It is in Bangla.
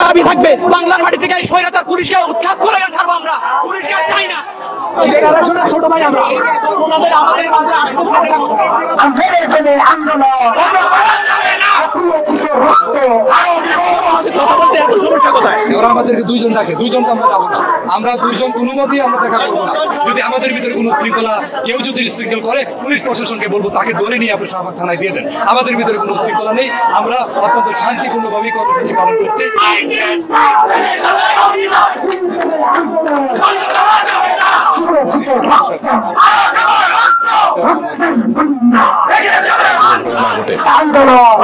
দাবি থাকবে বাংলার মাটি থেকে এই স্বৈরাচার পুলিশকে উৎখাত করে ছাড়বো আমরা, পুলিশকে চাই না। জেনারেশনের ছোট ভাই আমরা, ওনাদের আমাদের মাঝে আসতে সমস্যা কথা বলতে এত সমস্যা কোথায়? ওরা আমাদেরকে দুইজন ডাকে, দুইজন তো আমরা যাবো না, আমরা দুইজন কোনো মতেই আমরা দেখা করবো না। যদি আমাদের ভিতরে কোনো শৃঙ্খলা, কেউ যদি শৃঙ্খল করে পুলিশ প্রশাসনকে বলবো তাকে ধরে নিয়ে আপনি শাহবাগ থানায় দিয়ে দেন। আমাদের ভিতরে কোনো শৃঙ্খলা নেই, আমরা অত্যন্ত শান্তিপূর্ণভাবেই কর্মসূচি পালন করছি। আন্দোলন